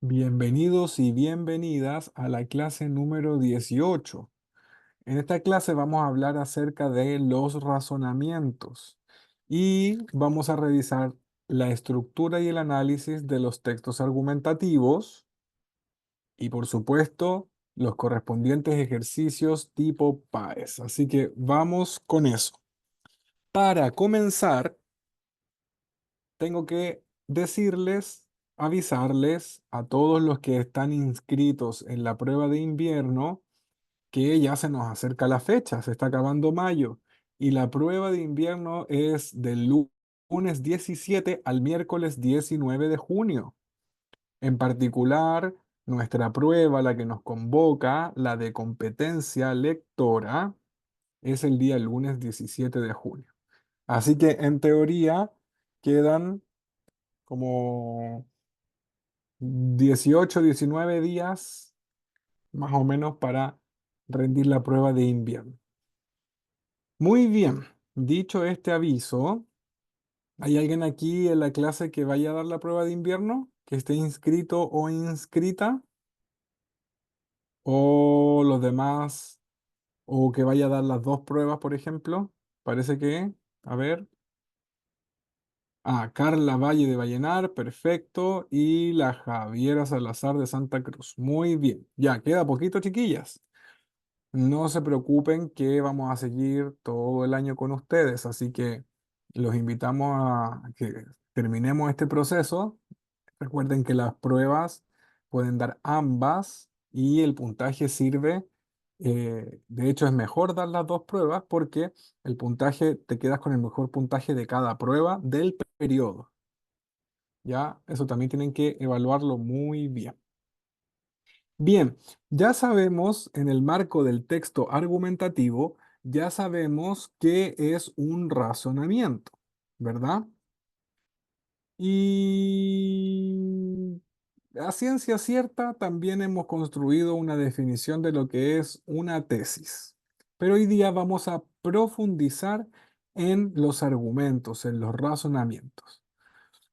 Bienvenidos y bienvenidas a la clase número 18. En esta clase vamos a hablar acerca de los razonamientos y vamos a revisar la estructura y el análisis de los textos argumentativos y, por supuesto, los correspondientes ejercicios tipo PAES. Así que vamos con eso. Para comenzar, tengo que decirles, avisarles a todos los que están inscritos en la prueba de invierno que ya se nos acerca la fecha, se está acabando mayo y la prueba de invierno es del lunes 17 al miércoles 19 de junio. En particular, nuestra prueba, la que nos convoca, la de competencia lectora, es el día lunes 17 de junio. Así que en teoría quedan como 18, 19 días más o menos para rendir la prueba de invierno. Muy bien, dicho este aviso, ¿hay alguien aquí en la clase que vaya a dar la prueba de invierno? ¿Que esté inscrito o inscrita? ¿O los demás? ¿O que vaya a dar las dos pruebas, por ejemplo? Parece que, a ver. Carla Valle de Vallenar, perfecto. Y la Javiera Salazar de Santa Cruz. Muy bien. Ya, queda poquito, chiquillas. No se preocupen que vamos a seguir todo el año con ustedes, así que los invitamos a que terminemos este proceso. Recuerden que las pruebas pueden dar ambas y el puntaje sirve. De hecho, es mejor dar las dos pruebas porque el puntaje, te quedas con el mejor puntaje de cada prueba del periodo. Ya, eso también tienen que evaluarlo muy bien. Bien, ya sabemos en el marco del texto argumentativo, ya sabemos qué es un razonamiento, ¿verdad? Y a ciencia cierta también hemos construido una definición de lo que es una tesis. Pero hoy día vamos a profundizar en los argumentos, en los razonamientos.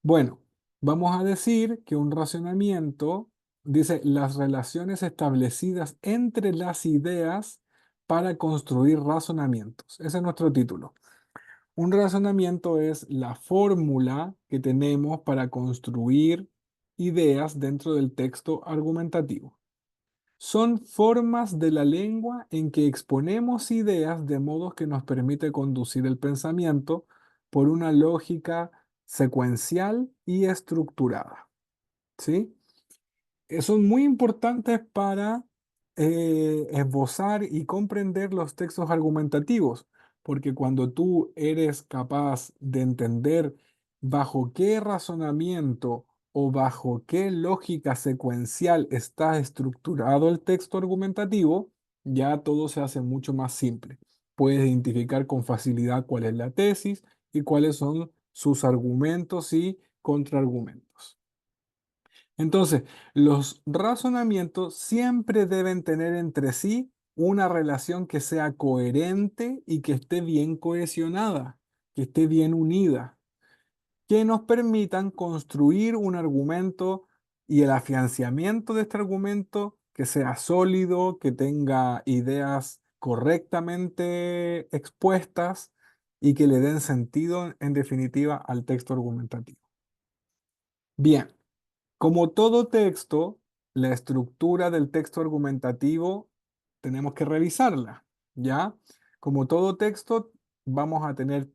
Bueno, vamos a decir que un razonamiento dice las relaciones establecidas entre las ideas para construir razonamientos. Ese es nuestro título. Un razonamiento es la fórmula que tenemos para construir ideas dentro del texto argumentativo. Son formas de la lengua en que exponemos ideas de modo que nos permite conducir el pensamiento por una lógica secuencial y estructurada. ¿Sí? Son muy importantes para esbozar y comprender los textos argumentativos, porque cuando tú eres capaz de entender bajo qué razonamiento o bajo qué lógica secuencial está estructurado el texto argumentativo, ya todo se hace mucho más simple. Puedes identificar con facilidad cuál es la tesis y cuáles son sus argumentos y contraargumentos. Entonces, los razonamientos siempre deben tener entre sí una relación que sea coherente y que esté bien cohesionada, que esté bien unida, que nos permitan construir un argumento y el afianzamiento de este argumento que sea sólido, que tenga ideas correctamente expuestas y que le den sentido, en definitiva, al texto argumentativo. Bien. Como todo texto, la estructura del texto argumentativo tenemos que revisarla, ¿ya? Como todo texto, vamos a tener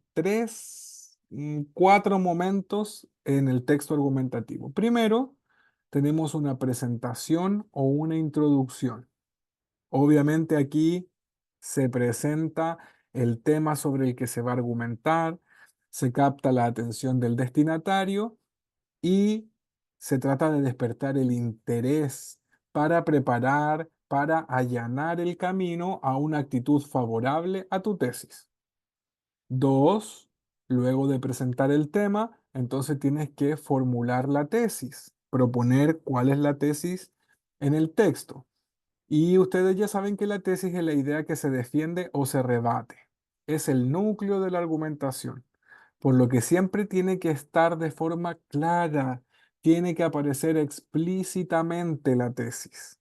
cuatro momentos en el texto argumentativo. Primero, tenemos una presentación o una introducción. Obviamente aquí se presenta el tema sobre el que se va a argumentar, se capta la atención del destinatario y se trata de despertar el interés para preparar, para allanar el camino a una actitud favorable a tu tesis. Dos, luego de presentar el tema, entonces tienes que formular la tesis, proponer cuál es la tesis en el texto. Y ustedes ya saben que la tesis es la idea que se defiende o se rebate. Es el núcleo de la argumentación, por lo que siempre tiene que estar de forma clara, tiene que aparecer explícitamente la tesis.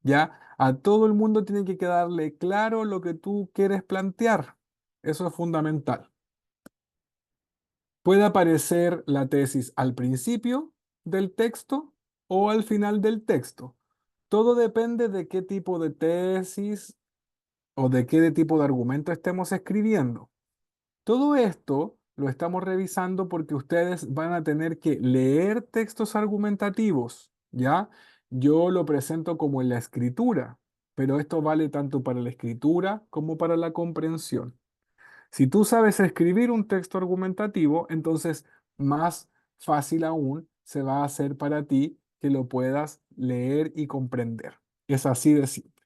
¿Ya? A todo el mundo tiene que quedarle claro lo que tú quieres plantear. Eso es fundamental. Puede aparecer la tesis al principio del texto o al final del texto. Todo depende de qué tipo de tesis o de qué tipo de argumento estemos escribiendo. Todo esto lo estamos revisando porque ustedes van a tener que leer textos argumentativos, ¿ya? Yo lo presento como en la escritura, pero esto vale tanto para la escritura como para la comprensión. Si tú sabes escribir un texto argumentativo, entonces más fácil aún se va a hacer para ti que lo puedas leer y comprender. Es así de simple.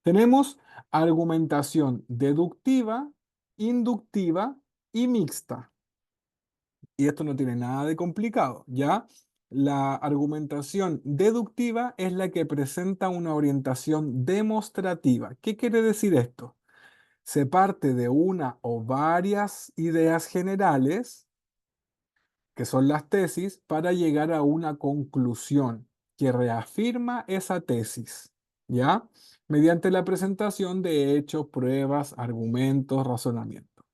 Tenemos argumentación deductiva, inductiva y mixta. Y esto no tiene nada de complicado, ¿ya? La argumentación deductiva es la que presenta una orientación demostrativa. ¿Qué quiere decir esto? Se parte de una o varias ideas generales, que son las tesis, para llegar a una conclusión que reafirma esa tesis, ¿ya? Mediante la presentación de hechos, pruebas, argumentos, razonamientos.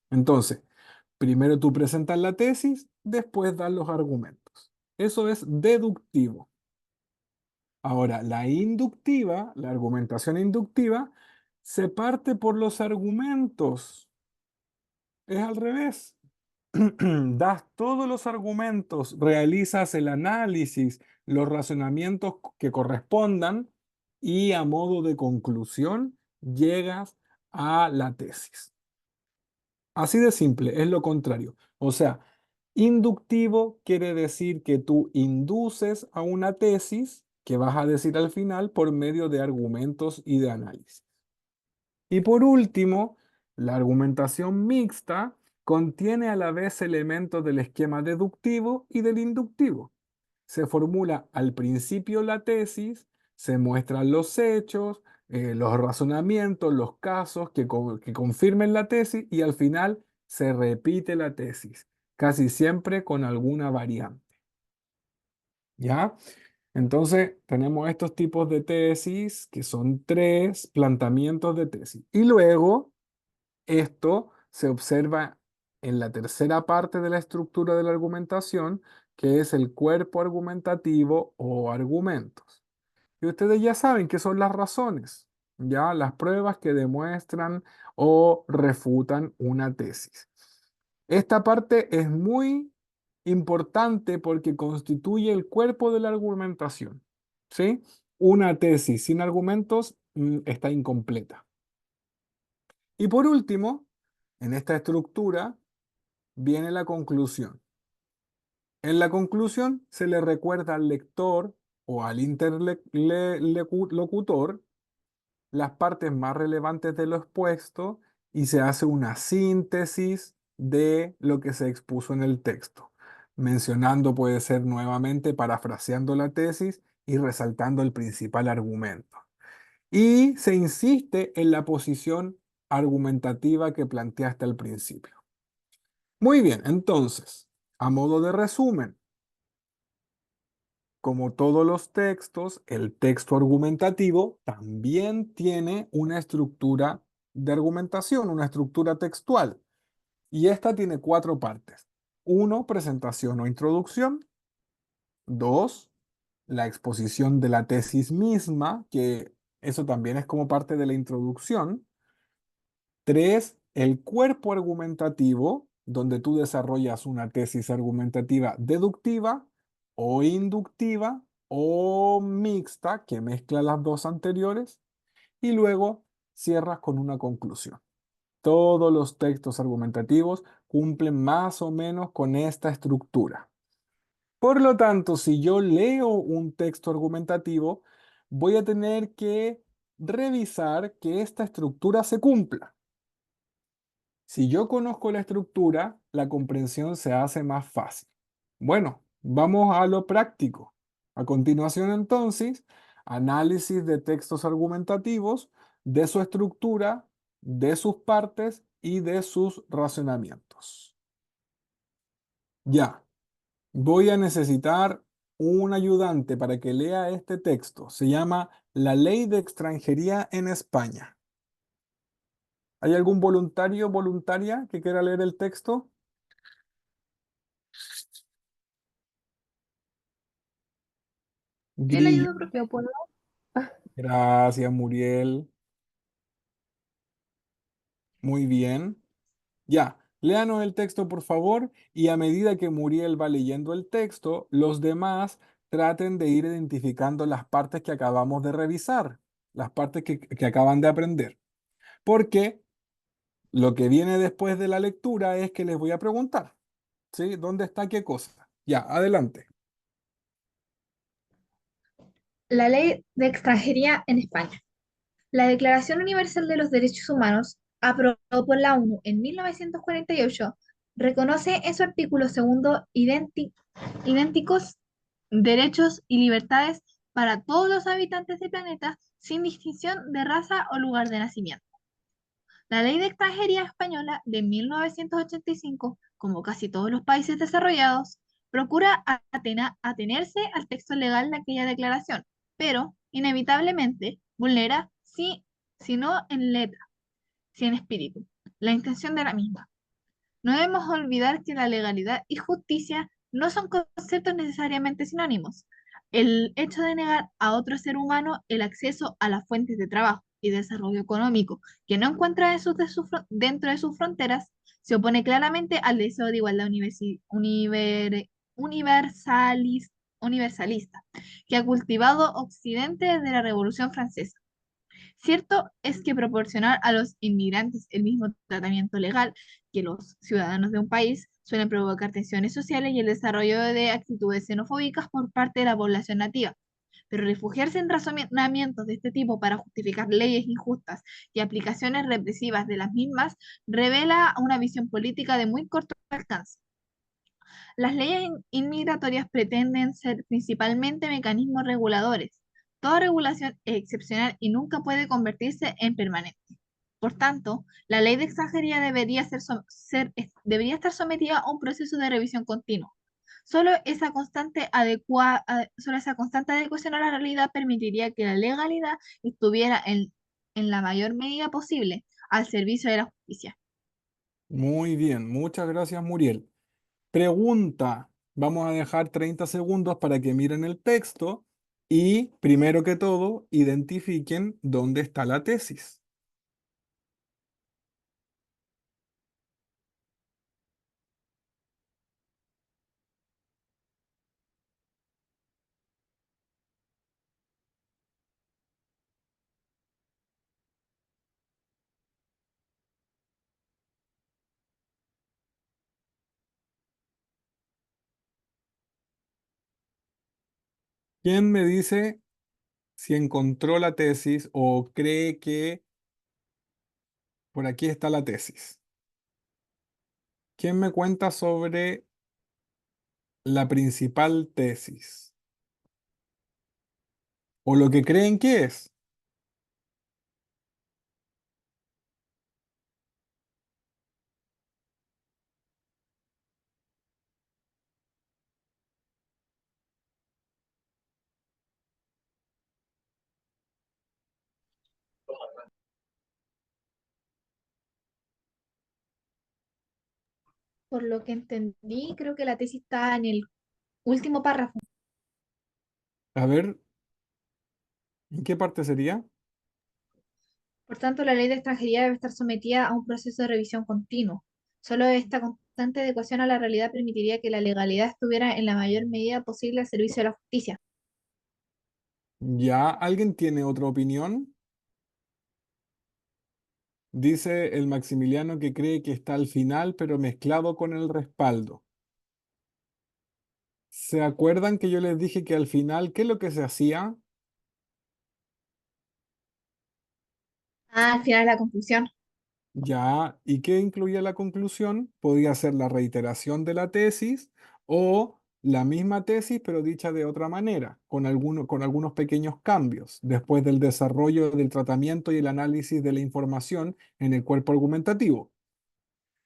Entonces, primero tú presentas la tesis, después das los argumentos. Eso es deductivo. Ahora, la inductiva, la argumentación inductiva, se parte por los argumentos. Es al revés. Das todos los argumentos, realizas el análisis, los razonamientos que correspondan y a modo de conclusión llegas a la tesis. Así de simple, es lo contrario. O sea, inductivo quiere decir que tú induces a una tesis que vas a decir al final por medio de argumentos y de análisis. Y por último, la argumentación mixta contiene a la vez elementos del esquema deductivo y del inductivo. Se formula al principio la tesis, se muestran los hechos, los razonamientos, los casos que confirmen la tesis y al final se repite la tesis, casi siempre con alguna variante. ¿Ya? Entonces, tenemos estos tipos de tesis, que son tres planteamientos de tesis. Y luego, esto se observa en la tercera parte de la estructura de la argumentación, que es el cuerpo argumentativo o argumentos. Y ustedes ya saben qué son las razones, ya las pruebas que demuestran o refutan una tesis. Esta parte es muy importante porque constituye el cuerpo de la argumentación, ¿sí? Una tesis sin argumentos está incompleta. Y por último, en esta estructura viene la conclusión. En la conclusión se le recuerda al lector o al interlocutor las partes más relevantes de lo expuesto y se hace una síntesis de lo que se expuso en el texto. Mencionando puede ser nuevamente parafraseando la tesis y resaltando el principal argumento. Y se insiste en la posición argumentativa que planteaste al principio. Muy bien, entonces, a modo de resumen, como todos los textos, el texto argumentativo también tiene una estructura de argumentación, una estructura textual. Y esta tiene cuatro partes. Uno, presentación o introducción. Dos, la exposición de la tesis misma, que eso también es como parte de la introducción. Tres, el cuerpo argumentativo, donde tú desarrollas una tesis argumentativa deductiva o inductiva o mixta, que mezcla las dos anteriores, y luego cierras con una conclusión. Todos los textos argumentativos cumplen más o menos con esta estructura. Por lo tanto, si yo leo un texto argumentativo, voy a tener que revisar que esta estructura se cumpla. Si yo conozco la estructura, la comprensión se hace más fácil. Bueno, vamos a lo práctico. A continuación, entonces, análisis de textos argumentativos, de su estructura, de sus partes y de sus razonamientos. Ya. Voy a necesitar un ayudante para que lea este texto. Se llama La Ley de Extranjería en España. ¿Hay algún voluntario o voluntaria que quiera leer el texto? El Grillo. ayudo propio, ¿puedo? Gracias, Muriel. Muy bien. Ya, léanos el texto, por favor, y a medida que Muriel va leyendo el texto, los demás traten de ir identificando las partes que acabamos de revisar, las partes que acaban de aprender. Porque lo que viene después de la lectura es que les voy a preguntar, ¿sí? ¿Dónde está qué cosa? Ya, adelante. La ley de extranjería en España. La Declaración Universal de los Derechos Humanos, aprobada por la ONU en 1948, reconoce en su artículo segundo idénticos derechos y libertades para todos los habitantes del planeta sin distinción de raza o lugar de nacimiento. La Ley de Extranjería Española de 1985, como casi todos los países desarrollados, procura atenerse al texto legal de aquella declaración, pero inevitablemente vulnera, si no en letra, si en espíritu, la intención de la misma. No debemos olvidar que la legalidad y justicia no son conceptos necesariamente sinónimos. El hecho de negar a otro ser humano el acceso a las fuentes de trabajo y desarrollo económico que no encuentra dentro de sus fronteras se opone claramente al deseo de igualdad universalista que ha cultivado Occidente desde la Revolución Francesa. Cierto es que proporcionar a los inmigrantes el mismo tratamiento legal que los ciudadanos de un país suelen provocar tensiones sociales y el desarrollo de actitudes xenofóbicas por parte de la población nativa. Pero refugiarse en razonamientos de este tipo para justificar leyes injustas y aplicaciones represivas de las mismas revela una visión política de muy corto alcance. Las leyes inmigratorias pretenden ser principalmente mecanismos reguladores. Toda regulación es excepcional y nunca puede convertirse en permanente. Por tanto, la ley de extranjería debería estar sometida a un proceso de revisión continuo. Solo esa constante adecuación a la realidad permitiría que la legalidad estuviera en la mayor medida posible al servicio de la justicia. Muy bien, muchas gracias, Muriel. Pregunta. Vamos a dejar 30 segundos para que miren el texto y, primero que todo, identifiquen dónde está la tesis. ¿Quién me dice si encontró la tesis o cree que por aquí está la tesis? ¿Quién me cuenta sobre la principal tesis? ¿O lo que creen que es? Por lo que entendí, creo que la tesis está en el último párrafo. A ver, ¿en qué parte sería? Por tanto, la ley de extranjería debe estar sometida a un proceso de revisión continuo. Solo esta constante adecuación a la realidad permitiría que la legalidad estuviera en la mayor medida posible al servicio de la justicia. ¿Ya alguien tiene otra opinión? Dice el Maximiliano que cree que está al final, pero mezclado con el respaldo. ¿Se acuerdan que yo les dije que al final, qué es lo que se hacía? Ah, al final la conclusión. Ya, ¿y qué incluía la conclusión? Podía ser la reiteración de la tesis o la misma tesis, pero dicha de otra manera, con algunos pequeños cambios, después del desarrollo del tratamiento y el análisis de la información en el cuerpo argumentativo.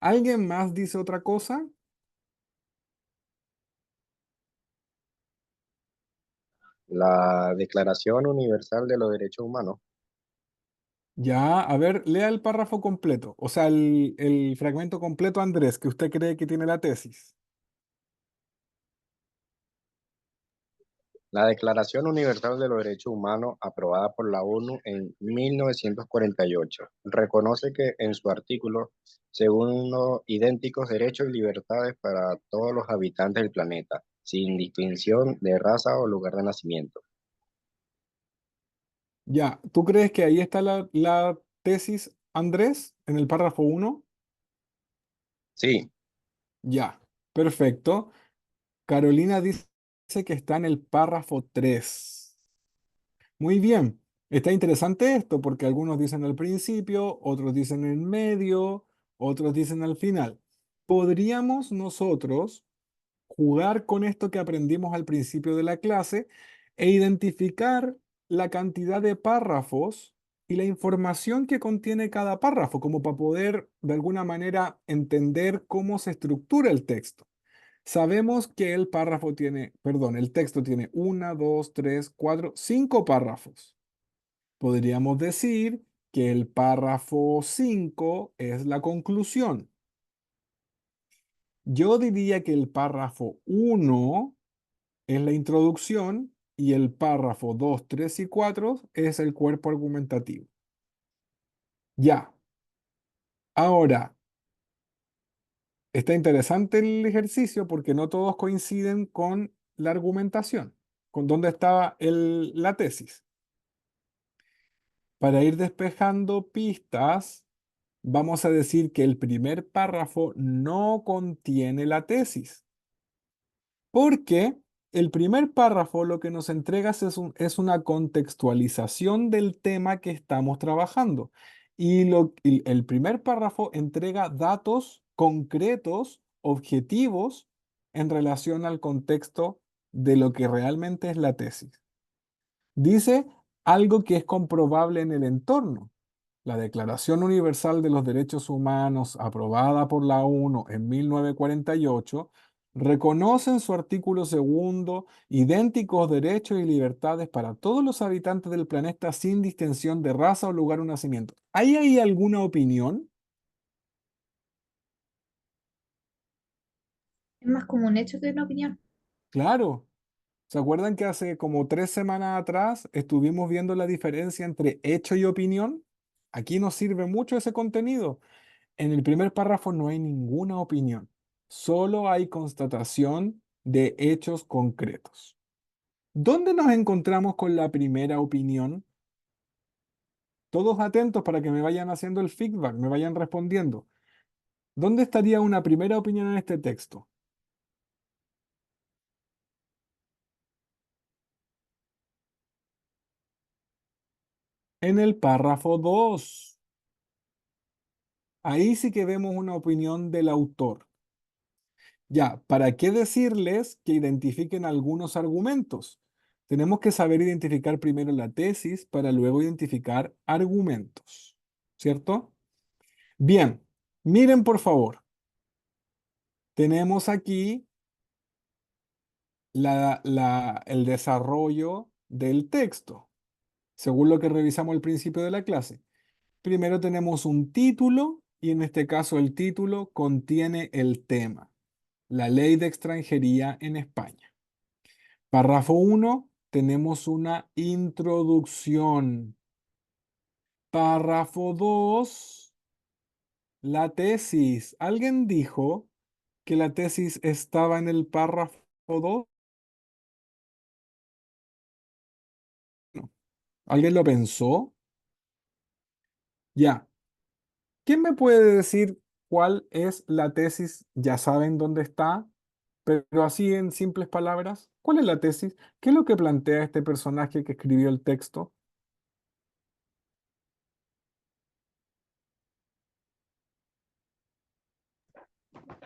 ¿Alguien más dice otra cosa? La Declaración Universal de los Derechos Humanos. Ya, a ver, lea el párrafo completo, o sea, el fragmento completo, Andrés, que usted cree que tiene la tesis. La Declaración Universal de los Derechos Humanos, aprobada por la ONU en 1948, reconoce que en su artículo se unos idénticos derechos y libertades para todos los habitantes del planeta, sin distinción de raza o lugar de nacimiento. Ya, ¿tú crees que ahí está la tesis, Andrés, en el párrafo uno? Sí, Ya, perfecto. Carolina dice que está en el párrafo 3. Muy bien, está interesante esto porque algunos dicen al principio, otros dicen en medio, otros dicen al final. ¿Podríamos nosotros jugar con esto que aprendimos al principio de la clase e identificar la cantidad de párrafos y la información que contiene cada párrafo, como para poder de alguna manera entender cómo se estructura el texto? Sabemos que el párrafo tiene, perdón, el texto tiene una, dos, tres, cuatro, cinco párrafos. Podríamos decir que el párrafo 5 es la conclusión. Yo diría que el párrafo uno es la introducción y el párrafo 2, 3 y 4 es el cuerpo argumentativo. Ya, ahora, está interesante el ejercicio porque no todos coinciden con la argumentación, con dónde estaba la tesis. Para ir despejando pistas, vamos a decir que el primer párrafo no contiene la tesis. Porque el primer párrafo lo que nos entregas es una contextualización del tema que estamos trabajando. Y el primer párrafo entrega datos concretos, objetivos, en relación al contexto de lo que realmente es la tesis. Dice algo que es comprobable en el entorno. La Declaración Universal de los Derechos Humanos, aprobada por la ONU en 1948, reconoce en su artículo segundo idénticos derechos y libertades para todos los habitantes del planeta sin distinción de raza o lugar o nacimiento. ¿Hay ahí alguna opinión? Es más como un hecho que una opinión. Claro. ¿Se acuerdan que hace como 3 semanas atrás estuvimos viendo la diferencia entre hecho y opinión? Aquí nos sirve mucho ese contenido. En el primer párrafo no hay ninguna opinión, solo hay constatación de hechos concretos. ¿Dónde nos encontramos con la primera opinión? Todos atentos para que me vayan haciendo el feedback, me vayan respondiendo. ¿Dónde estaría una primera opinión en este texto? En el párrafo 2. Ahí sí que vemos una opinión del autor. Ya, ¿para qué decirles que identifiquen algunos argumentos? Tenemos que saber identificar primero la tesis para luego identificar argumentos, ¿cierto? Bien, miren por favor, tenemos aquí el desarrollo del texto, según lo que revisamos al principio de la clase. Primero tenemos un título y en este caso el título contiene el tema, la ley de extranjería en España. Párrafo uno, tenemos una introducción. Párrafo 2, la tesis. ¿Alguien dijo que la tesis estaba en el párrafo 2? No. ¿Alguien lo pensó? Ya. ¿Quién me puede decir cuál es la tesis? Ya saben dónde está, pero así en simples palabras. ¿Cuál es la tesis? ¿Qué es lo que plantea este personaje que escribió el texto?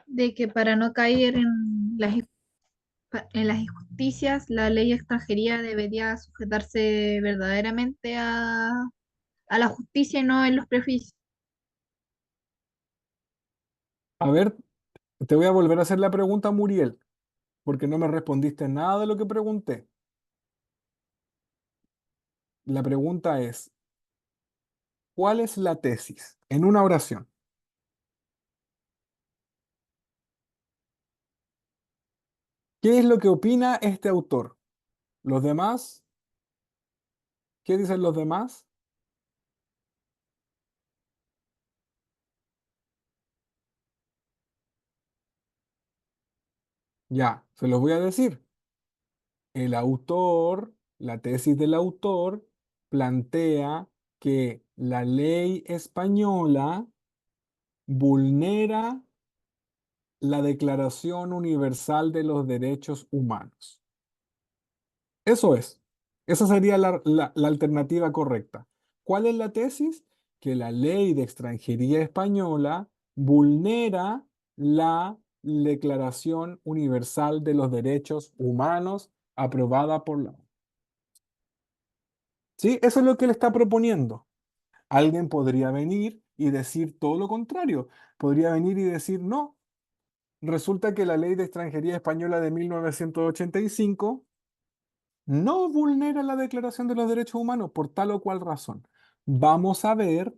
De que para no caer en en las injusticias, la ley de extranjería debería sujetarse verdaderamente a la justicia y no en los prejuicios. A ver, te voy a volver a hacer la pregunta, Muriel, porque no me respondiste nada de lo que pregunté. la pregunta es, ¿cuál es la tesis? En una oración. ¿Qué es lo que opina este autor? ¿Los demás? ¿Qué dicen los demás? Ya, se los voy a decir. El autor, la tesis del autor, plantea que la ley española vulnera la Declaración Universal de los Derechos Humanos. Eso es. Esa sería la alternativa correcta. ¿Cuál es la tesis? Que la ley de extranjería española vulnera la Declaración Universal de los Derechos Humanos aprobada por la ONU. ¿Sí? Eso es lo que él está proponiendo. Alguien podría venir y decir todo lo contrario. Podría venir y decir, no, resulta que la ley de extranjería española de 1985 no vulnera la Declaración de los Derechos Humanos por tal o cual razón. Vamos a ver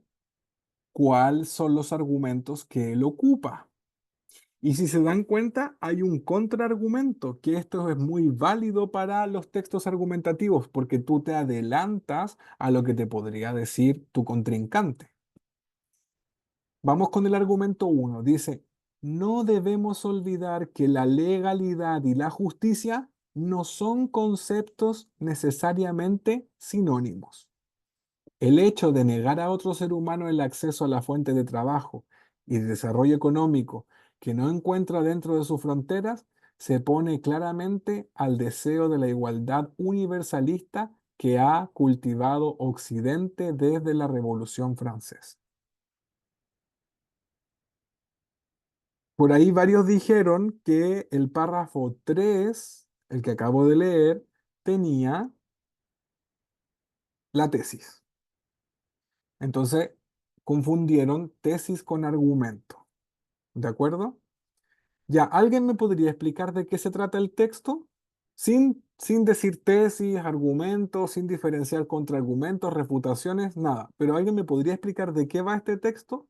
cuáles son los argumentos que él ocupa. Y si se dan cuenta, hay un contraargumento, que esto es muy válido para los textos argumentativos, porque tú te adelantas a lo que te podría decir tu contrincante. Vamos con el argumento uno. Dice, no debemos olvidar que la legalidad y la justicia no son conceptos necesariamente sinónimos. El hecho de negar a otro ser humano el acceso a la fuente de trabajo y de desarrollo económico que no encuentra dentro de sus fronteras se pone claramente al deseo de la igualdad universalista que ha cultivado Occidente desde la Revolución Francesa. Por ahí varios dijeron que el párrafo 3, el que acabo de leer, tenía la tesis. Entonces, confundieron tesis con argumento. ¿De acuerdo? Ya, ¿alguien me podría explicar de qué se trata el texto? Sin decir tesis, argumentos, sin diferenciar contraargumentos, refutaciones, nada. Pero ¿alguien me podría explicar de qué va este texto?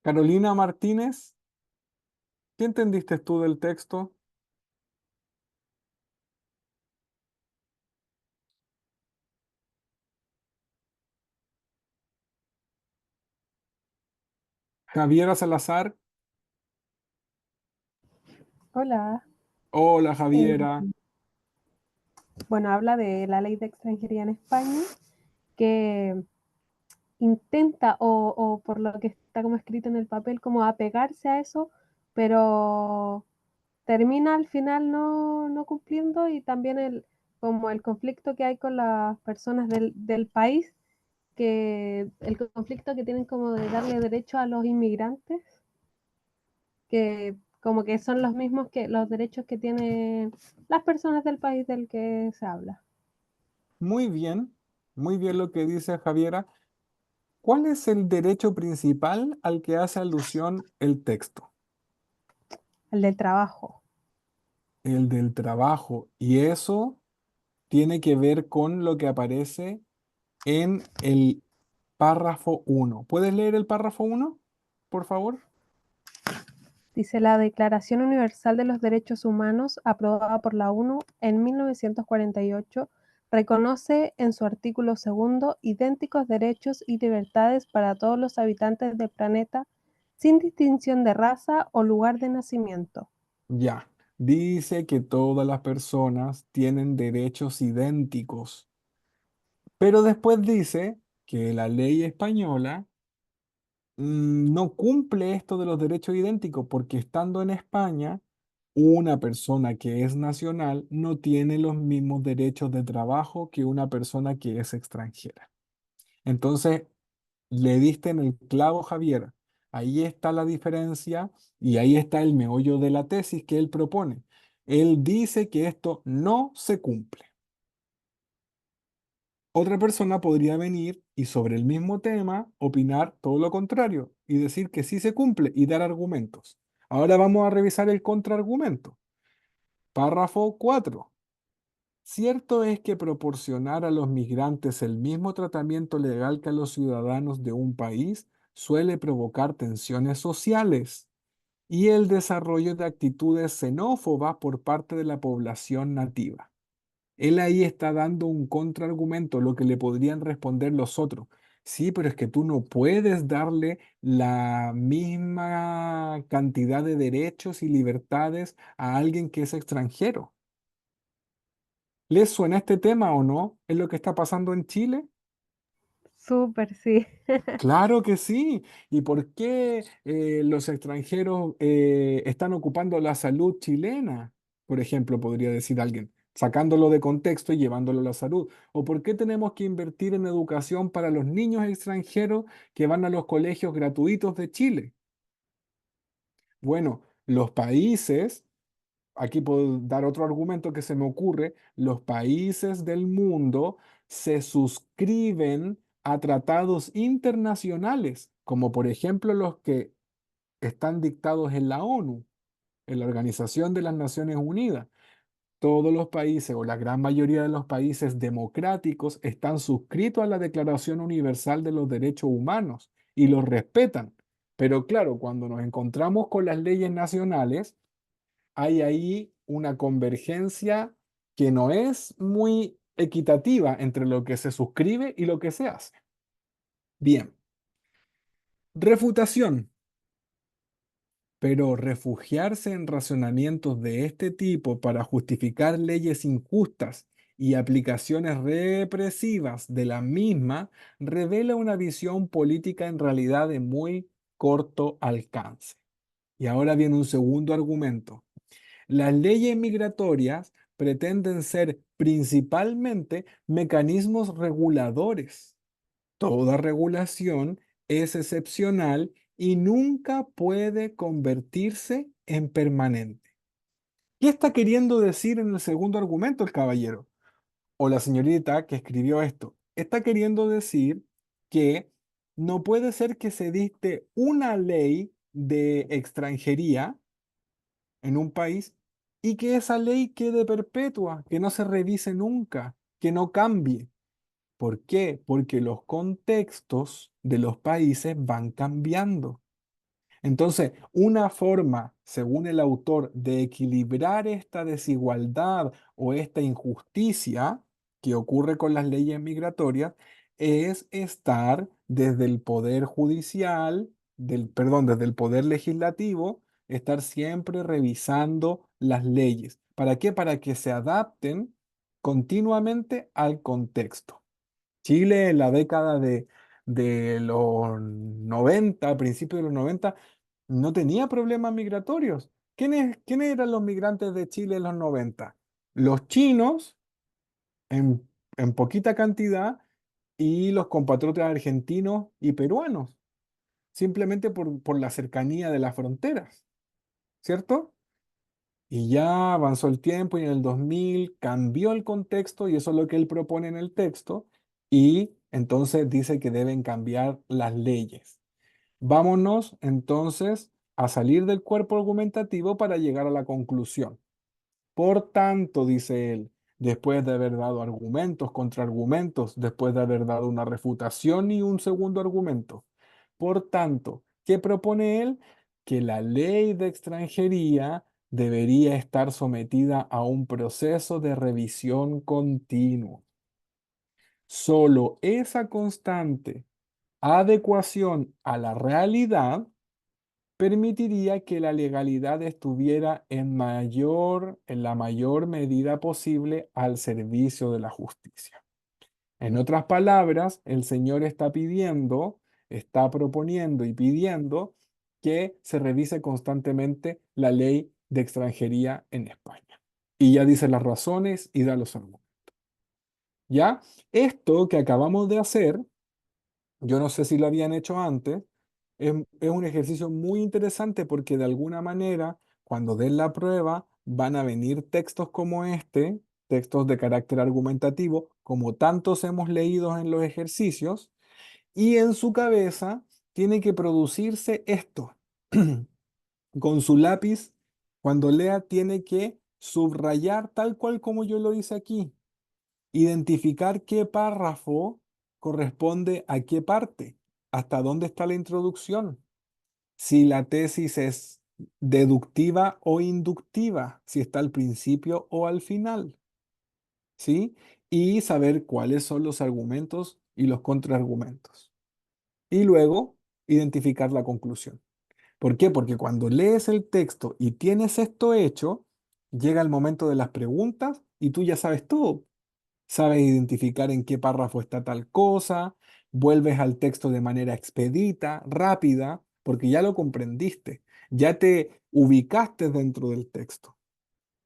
Carolina Martínez, ¿qué entendiste tú del texto? Javiera Salazar, Hola. hola Eh, Javiera. bueno, habla de la ley de extranjería en España que intenta, o por lo que está como escrito en el papel, como apegarse a eso, pero termina al final no cumpliendo y también como el conflicto que hay con las personas del país, que el conflicto que tienen como de darle derecho a los inmigrantes, que como que son los mismos que los derechos que tienen las personas del país del que se habla. Muy bien lo que dice Javiera. ¿Cuál es el derecho principal al que hace alusión el texto? El del trabajo. El del trabajo. Y eso tiene que ver con lo que aparece en el párrafo uno. ¿Puedes leer el párrafo uno, por favor? Dice la Declaración Universal de los Derechos Humanos, aprobada por la ONU en 1948, reconoce en su artículo segundo idénticos derechos y libertades para todos los habitantes del planeta, sin distinción de raza o lugar de nacimiento. Ya. Dice que todas las personas tienen derechos idénticos, pero después dice que la ley española no cumple esto de los derechos idénticos porque estando en España, una persona que es nacional no tiene los mismos derechos de trabajo que una persona que es extranjera. Entonces, le diste en el clavo, Javier. Ahí está la diferencia y ahí está el meollo de la tesis que él propone. Él dice que esto no se cumple. Otra persona podría venir y sobre el mismo tema opinar todo lo contrario y decir que sí se cumple y dar argumentos. Ahora vamos a revisar el contraargumento. Párrafo 4. Cierto es que proporcionar a los migrantes el mismo tratamiento legal que a los ciudadanos de un país suele provocar tensiones sociales y el desarrollo de actitudes xenófobas por parte de la población nativa. Él ahí está dando un contraargumento, lo que le podrían responder los otros. Sí, pero es que tú no puedes darle la misma cantidad de derechos y libertades a alguien que es extranjero. ¿Les suena este tema o no? ¿Es lo que está pasando en Chile? Súper, sí. Claro que sí. ¿Y por qué los extranjeros están ocupando la salud chilena? Por ejemplo, podría decir alguien, sacándolo de contexto y llevándolo a la salud. ¿O por qué tenemos que invertir en educación para los niños extranjeros que van a los colegios gratuitos de Chile? Bueno, los países, aquí puedo dar otro argumento que se me ocurre, los países del mundo se suscriben a tratados internacionales, como por ejemplo los que están dictados en la ONU, en la Organización de las Naciones Unidas. Todos los países o la gran mayoría de los países democráticos están suscritos a la Declaración Universal de los Derechos Humanos y los respetan. Pero claro, cuando nos encontramos con las leyes nacionales, hay ahí una convergencia que no es muy equitativa entre lo que se suscribe y lo que se hace. Bien, refutación. Pero refugiarse en razonamientos de este tipo para justificar leyes injustas y aplicaciones represivas de la misma revela una visión política en realidad de muy corto alcance. Y ahora viene un segundo argumento. Las leyes migratorias pretenden ser principalmente mecanismos reguladores. Toda regulación es excepcional y nunca puede convertirse en permanente. ¿Qué está queriendo decir en el segundo argumento el caballero o la señorita que escribió esto? Está queriendo decir que no puede ser que se dicte una ley de extranjería en un país y que esa ley quede perpetua, que no se revise nunca, que no cambie. ¿Por qué? Porque los contextos de los países van cambiando. Entonces, una forma, según el autor, de equilibrar esta desigualdad o esta injusticia que ocurre con las leyes migratorias es estar desde el poder judicial, perdón, desde el poder legislativo, estar siempre revisando las leyes. ¿Para qué? Para que se adapten continuamente al contexto. Chile en la década de los 90, a principios de los 90, no tenía problemas migratorios. ¿Quiénes eran los migrantes de Chile en los 90? Los chinos, en, en poquita cantidad, y los compatriotas argentinos y peruanos, simplemente por la cercanía de las fronteras, ¿cierto? Y ya avanzó el tiempo y en el 2000 cambió el contexto y eso es lo que él propone en el texto y entonces dice que deben cambiar las leyes. Vámonos entonces a salir del cuerpo argumentativo para llegar a la conclusión. Por tanto, dice él, después de haber dado argumentos, contraargumentos, después de haber dado una refutación y un segundo argumento. Por tanto, ¿qué propone él? Que la ley de extranjería debería estar sometida a un proceso de revisión continuo. Solo esa constante adecuación a la realidad permitiría que la legalidad estuviera en la mayor medida posible al servicio de la justicia. En otras palabras, el Señor está pidiendo, está proponiendo y pidiendo que se revise constantemente la ley de extranjería en España. Y ya dice las razones y da los argumentos. ¿Ya? Esto que acabamos de hacer, yo no sé si lo habían hecho antes, es un ejercicio muy interesante porque de alguna manera, cuando den la prueba, van a venir textos como este, textos de carácter argumentativo, como tantos hemos leído en los ejercicios, y en su cabeza tiene que producirse esto. Con su lápiz, cuando lea, tiene que subrayar tal cual como yo lo hice aquí, identificar qué párrafo corresponde a qué parte, hasta dónde está la introducción, si la tesis es deductiva o inductiva, si está al principio o al final, ¿sí? Y saber cuáles son los argumentos y los contraargumentos. Y luego identificar la conclusión. ¿Por qué? Porque cuando lees el texto y tienes esto hecho, llega el momento de las preguntas y tú ya sabes todo. Sabes identificar en qué párrafo está tal cosa, vuelves al texto de manera expedita, rápida, porque ya lo comprendiste, ya te ubicaste dentro del texto.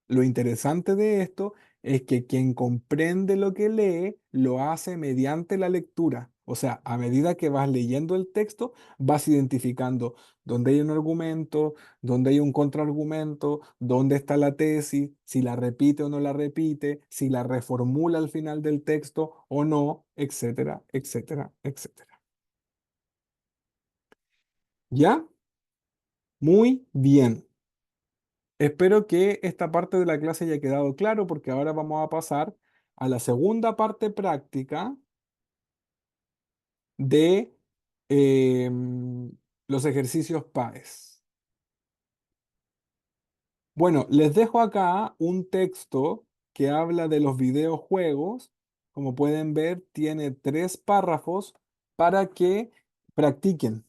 Lo interesante de esto es que quien comprende lo que lee lo hace mediante la lectura. O sea, a medida que vas leyendo el texto, vas identificando dónde hay un argumento, dónde hay un contraargumento, dónde está la tesis, si la repite o no la repite, si la reformula al final del texto o no, etcétera, etcétera, etcétera. ¿Ya? Muy bien. Espero que esta parte de la clase haya quedado claro porque ahora vamos a pasar a la segunda parte práctica de los ejercicios PAES. Bueno, les dejo acá un texto que habla de los videojuegos. Como pueden ver, tiene 3 párrafos para que practiquen.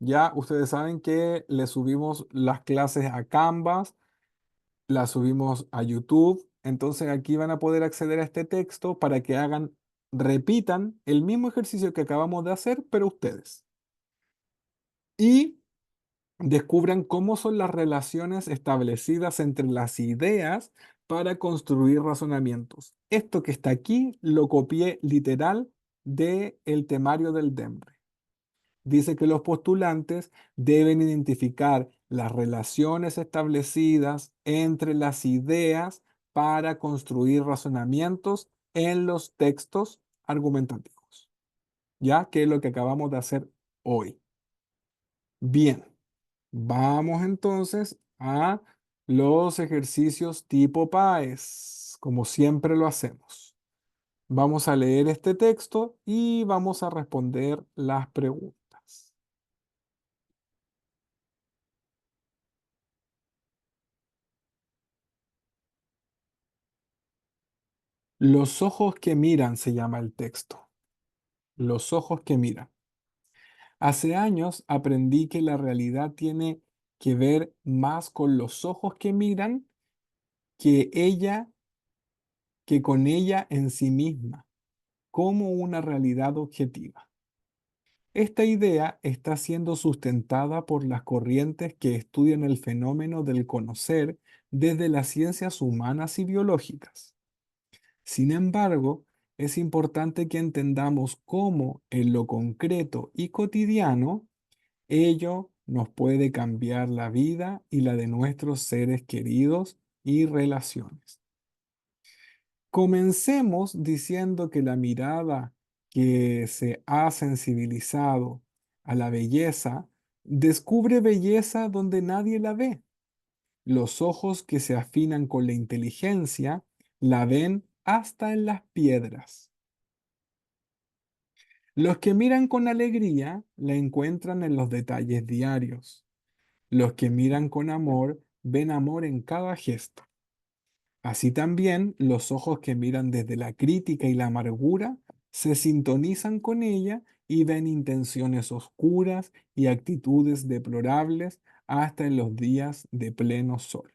Ya ustedes saben que le subimos las clases a Canvas, la subimos a YouTube. Entonces aquí van a poder acceder a este texto para que repitan el mismo ejercicio que acabamos de hacer, pero ustedes. Y descubran cómo son las relaciones establecidas entre las ideas para construir razonamientos. Esto que está aquí lo copié literal del temario del DEMRE. Dice que los postulantes deben identificar las relaciones establecidas entre las ideas para construir razonamientos en los textos argumentativos, ya que es lo que acabamos de hacer hoy. Bien, vamos entonces a los ejercicios tipo PAES, como siempre lo hacemos. Vamos a leer este texto y vamos a responder las preguntas. Los ojos que miran se llama el texto. Los ojos que miran. Hace años aprendí que la realidad tiene que ver más con los ojos que miran que que con ella en sí misma, como una realidad objetiva. Esta idea está siendo sustentada por las corrientes que estudian el fenómeno del conocer desde las ciencias humanas y biológicas. Sin embargo, es importante que entendamos cómo en lo concreto y cotidiano ello nos puede cambiar la vida y la de nuestros seres queridos y relaciones. Comencemos diciendo que la mirada que se ha sensibilizado a la belleza descubre belleza donde nadie la ve. Los ojos que se afinan con la inteligencia la ven hasta en las piedras. Los que miran con alegría la encuentran en los detalles diarios. Los que miran con amor ven amor en cada gesto. Así también los ojos que miran desde la crítica y la amargura se sintonizan con ella y ven intenciones oscuras y actitudes deplorables hasta en los días de pleno sol.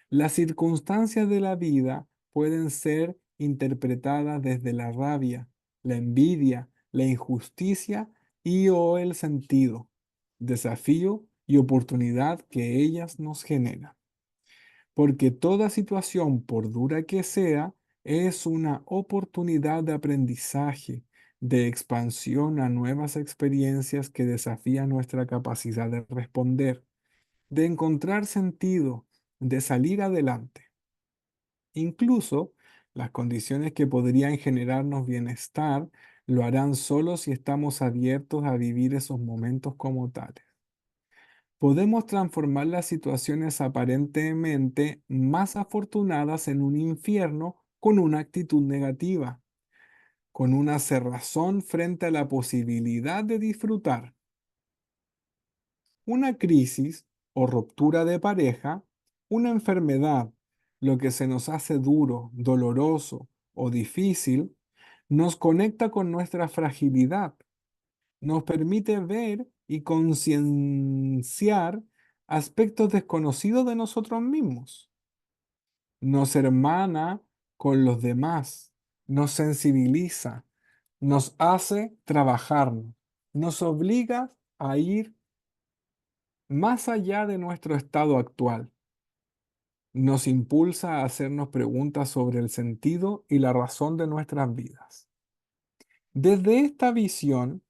Las circunstancias de la vida pueden ser interpretadas desde la rabia, la envidia, la injusticia y o el sentido, desafío y oportunidad que ellas nos generan. Porque toda situación, por dura que sea, es una oportunidad de aprendizaje, de expansión a nuevas experiencias que desafían nuestra capacidad de responder, de encontrar sentido, de salir adelante. Incluso las condiciones que podrían generarnos bienestar lo harán solo si estamos abiertos a vivir esos momentos como tales. podemos transformar las situaciones aparentemente más afortunadas en un infierno con una actitud negativa, con una cerrazón frente a la posibilidad de disfrutar. Una crisis o ruptura de pareja, una enfermedad, lo que se nos hace duro, doloroso o difícil, nos conecta con nuestra fragilidad, nos permite ver y concienciar aspectos desconocidos de nosotros mismos, nos hermana con los demás, nos sensibiliza, nos hace trabajar, nos obliga a ir más allá de nuestro estado actual. Nos impulsa a hacernos preguntas sobre el sentido y la razón de nuestras vidas. Desde esta visión,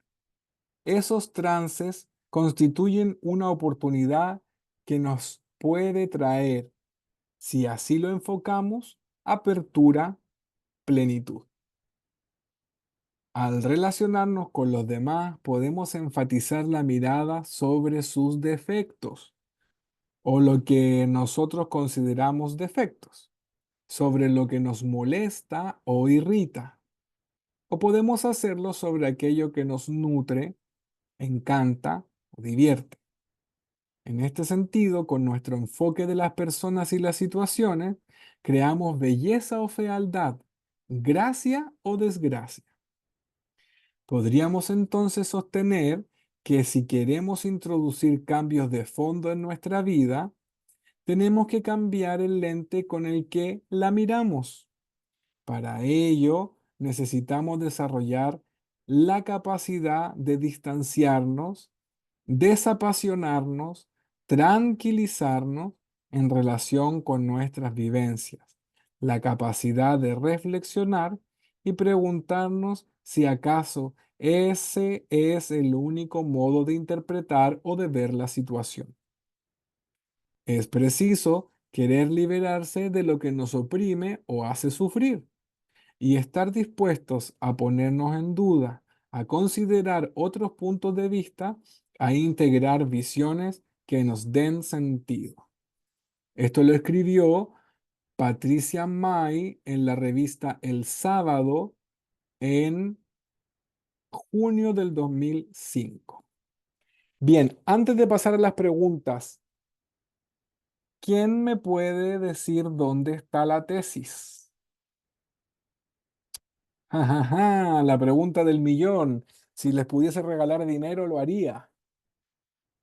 esos trances constituyen una oportunidad que nos puede traer, si así lo enfocamos, apertura, plenitud. Al relacionarnos con los demás, podemos enfatizar la mirada sobre sus defectos o lo que nosotros consideramos defectos, sobre lo que nos molesta o irrita, o podemos hacerlo sobre aquello que nos nutre, encanta o divierte. En este sentido, con nuestro enfoque de las personas y las situaciones, creamos belleza o fealdad, gracia o desgracia. Podríamos entonces sostener que si queremos introducir cambios de fondo en nuestra vida, tenemos que cambiar el lente con el que la miramos. Para ello, necesitamos desarrollar la capacidad de distanciarnos, desapasionarnos, tranquilizarnos en relación con nuestras vivencias, la capacidad de reflexionar y preguntarnos si acaso ese es el único modo de interpretar o de ver la situación. Es preciso querer liberarse de lo que nos oprime o hace sufrir y estar dispuestos a ponernos en duda, a considerar otros puntos de vista, a integrar visiones que nos den sentido. Esto lo escribió Patricia May en la revista El Sábado en junio del 2005. Bien, antes de pasar a las preguntas, ¿quién me puede decir dónde está la tesis? Ja, ja, ja, la pregunta del millón. Si les pudiese regalar dinero, lo haría.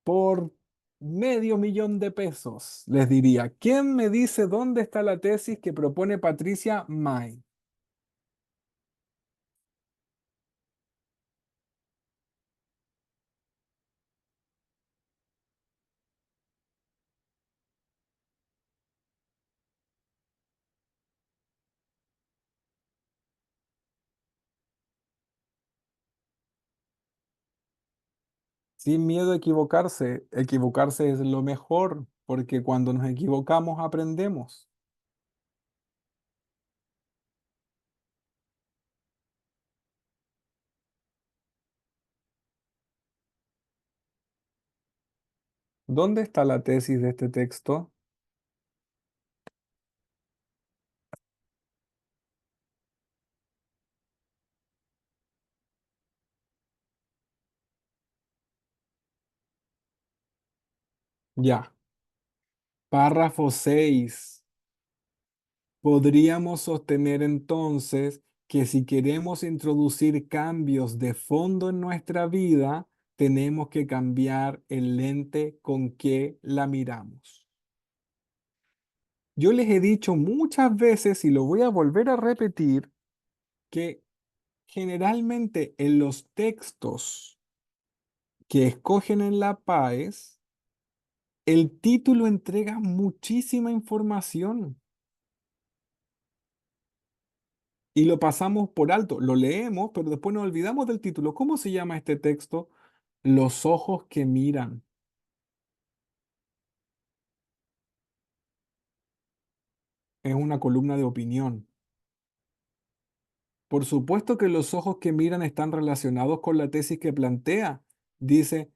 Por $500,000, les diría, ¿quién me dice dónde está la tesis que propone Patricia May? Sin miedo a equivocarse. Equivocarse es lo mejor, porque cuando nos equivocamos aprendemos. ¿Dónde está la tesis de este texto? Ya. Párrafo 6. Podríamos sostener entonces que si queremos introducir cambios de fondo en nuestra vida, tenemos que cambiar el lente con que la miramos. Yo les he dicho muchas veces y lo voy a volver a repetir que generalmente en los textos que escogen en la PAES, el título entrega muchísima información y lo pasamos por alto. Lo leemos, pero después nos olvidamos del título. ¿Cómo se llama este texto? Los ojos que miran. Es una columna de opinión. Por supuesto que los ojos que miran están relacionados con la tesis que plantea. Dice,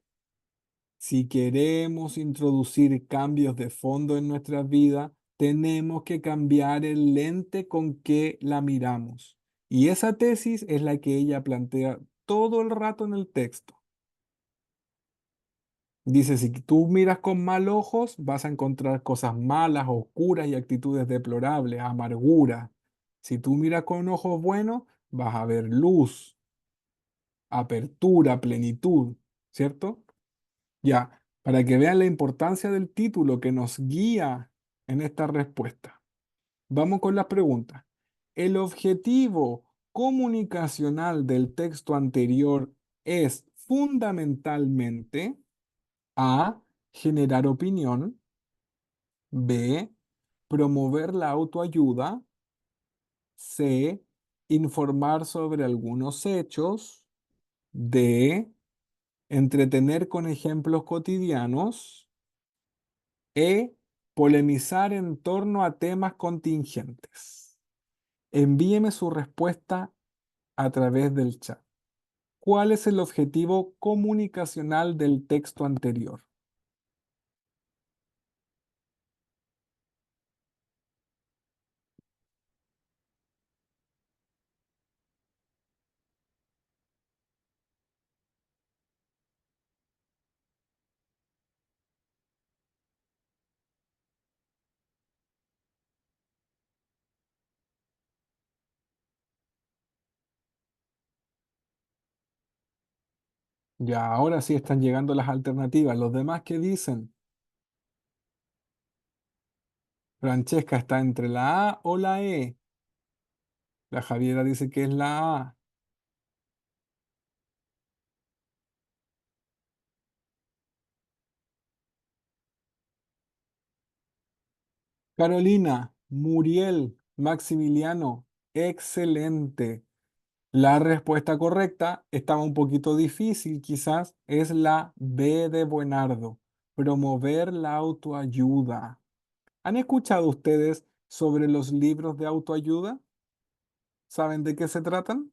Si queremos introducir cambios de fondo en nuestra vida, tenemos que cambiar el lente con que la miramos. Y esa tesis es la que ella plantea todo el rato en el texto. Dice, si tú miras con mal ojos, vas a encontrar cosas malas, oscuras y actitudes deplorables, amargura. Si tú miras con ojos buenos, vas a ver luz, apertura, plenitud, ¿cierto? Ya, para que vean la importancia del título que nos guía en esta respuesta. Vamos con las preguntas. El objetivo comunicacional del texto anterior es fundamentalmente A, generar opinión, B, promover la autoayuda, C, informar sobre algunos hechos, D, entretener con ejemplos cotidianos, E, polemizar en torno a temas contingentes. Envíeme su respuesta a través del chat. ¿Cuál es el objetivo comunicacional del texto anterior? Ya, ahora sí están llegando las alternativas. ¿Los demás qué dicen? Francesca está entre la A o la E. La Javiera dice que es la A. Carolina, Muriel, Maximiliano, excelente. La respuesta correcta estaba un poquito difícil, quizás, es la B de Buenardo, promover la autoayuda. ¿Han escuchado ustedes sobre los libros de autoayuda? ¿Saben de qué se tratan?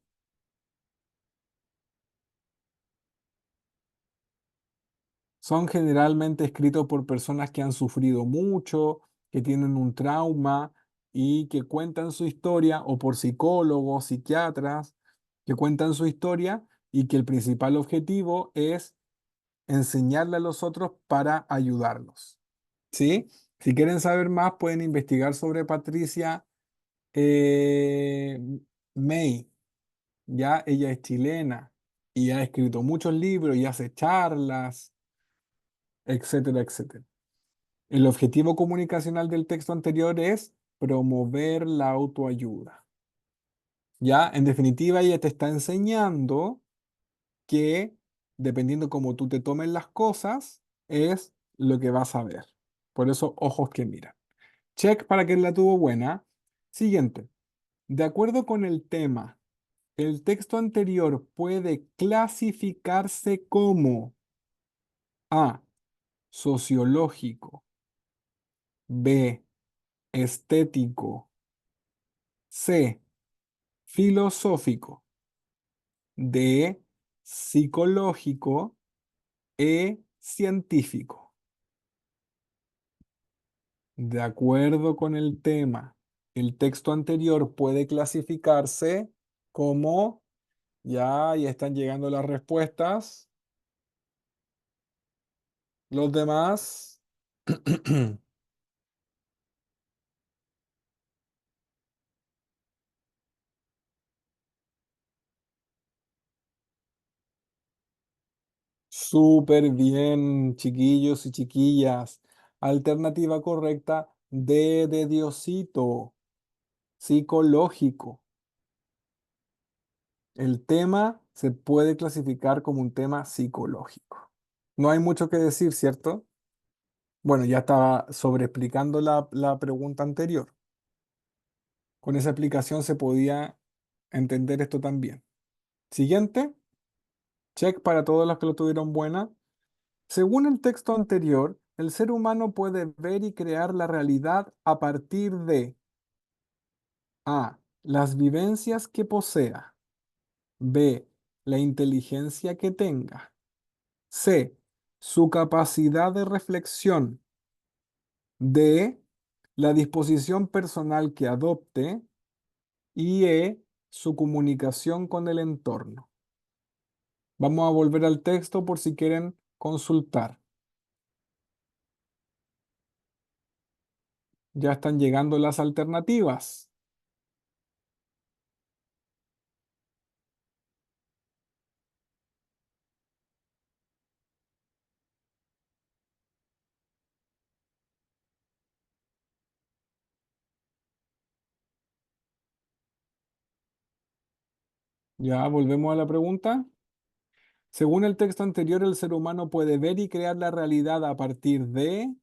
Son generalmente escritos por personas que han sufrido mucho, que tienen un trauma y que cuentan su historia, o por psicólogos, psiquiatras, que cuentan su historia y que el principal objetivo es enseñarle a los otros para ayudarlos. ¿Sí? Si quieren saber más, pueden investigar sobre Patricia eh, May. Ya ella es chilena y ha escrito muchos libros y hace charlas, etcétera, etcétera. El objetivo comunicacional del texto anterior es promover la autoayuda. Ya, en definitiva, ella te está enseñando que dependiendo cómo tú te tomes las cosas, es lo que vas a ver. Por eso, ojos que miran. Check para que la tuvo buena. Siguiente. De acuerdo con el tema, el texto anterior puede clasificarse como A, sociológico, B, estético, C, filosófico, D, psicológico, E, científico. De acuerdo con el tema, el texto anterior puede clasificarse como, ya están llegando las respuestas. Los demás, súper bien, chiquillos y chiquillas. Alternativa correcta, D de Diosito, psicológico. El tema se puede clasificar como un tema psicológico. No hay mucho que decir, ¿cierto? Bueno, ya estaba sobreexplicando la pregunta anterior. Con esa explicación se podía entender esto también. Siguiente, check para todos los que lo tuvieron buena. Según el texto anterior, el ser humano puede ver y crear la realidad a partir de A, las vivencias que posea, B, la inteligencia que tenga, C, su capacidad de reflexión, D, la disposición personal que adopte y E, su comunicación con el entorno. Vamos a volver al texto por si quieren consultar. Ya están llegando las alternativas. Ya volvemos a la pregunta. Según el texto anterior, el ser humano puede ver y crear la realidad a partir de...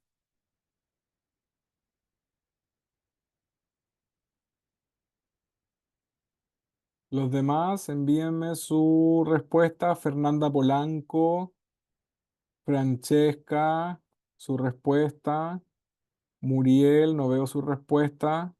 Los demás, envíenme su respuesta. Fernanda Polanco, Francesca, su respuesta. Muriel, no veo su respuesta.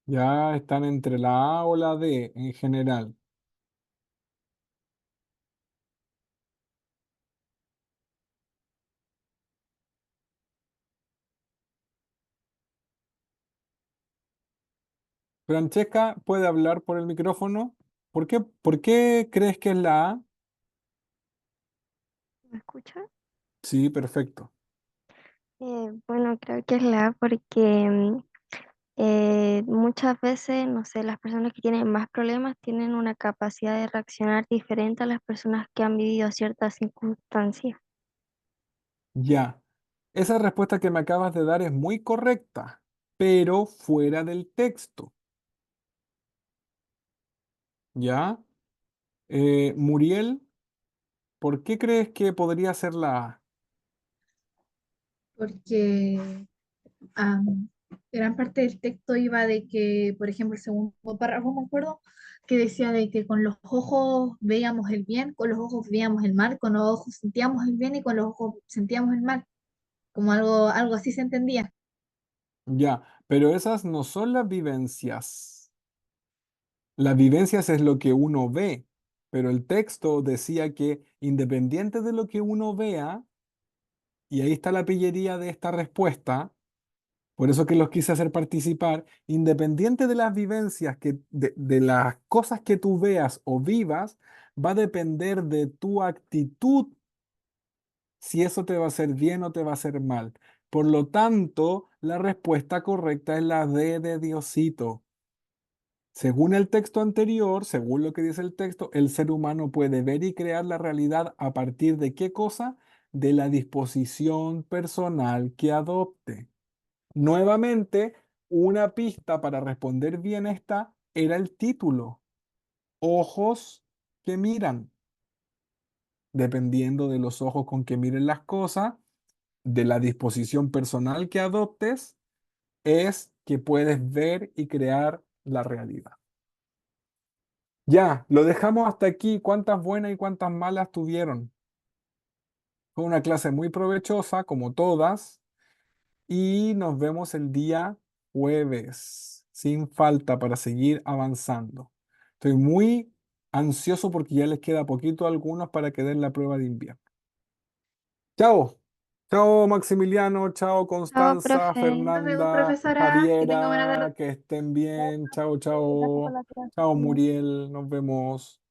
Ya están entre la A o la D en general. Francesca, ¿puede hablar por el micrófono? Por qué crees que es la A? ¿Me escucha? Sí, perfecto. Bueno, creo que es la A porque muchas veces, no sé, las personas que tienen más problemas tienen una capacidad de reaccionar diferente a las personas que han vivido ciertas circunstancias. Ya. Esa respuesta que me acabas de dar es muy correcta, pero fuera del texto. ¿Ya? Muriel, ¿por qué crees que podría ser la A? Porque gran parte del texto iba de que, por ejemplo, el segundo párrafo, me acuerdo, que decía de que con los ojos veíamos el bien, con los ojos veíamos el mal, con los ojos sentíamos el bien y con los ojos sentíamos el mal, como algo así se entendía. Ya, pero esas no son las vivencias. Las vivencias es lo que uno ve, pero el texto decía que independiente de lo que uno vea, y ahí está la pillería de esta respuesta, por eso que los quise hacer participar, independiente de las vivencias, de las cosas que tú veas o vivas, va a depender de tu actitud si eso te va a hacer bien o te va a hacer mal. Por lo tanto, la respuesta correcta es la D de Diosito. Según el texto anterior, según lo que dice el texto, el ser humano puede ver y crear la realidad a partir de qué cosa? De la disposición personal que adopte. Nuevamente, una pista para responder bien esta era el título. Ojos que miran. Dependiendo de los ojos con que miren las cosas, de la disposición personal que adoptes, es que puedes ver y crear la realidad. Ya, lo dejamos hasta aquí. ¿Cuántas buenas y cuántas malas tuvieron? Fue una clase muy provechosa, como todas, y nos vemos el día jueves, sin falta, para seguir avanzando. Estoy muy ansioso porque ya les queda poquito a algunos para que den la prueba de invierno. Chao, chao Maximiliano, chao Chao, Constanza, profe. Nos vemos, Fernanda, profesora, que tenga buena tarde. Javiera, que estén bien. Chao, Gracias por chao. la Chao clase. Muriel, nos vemos.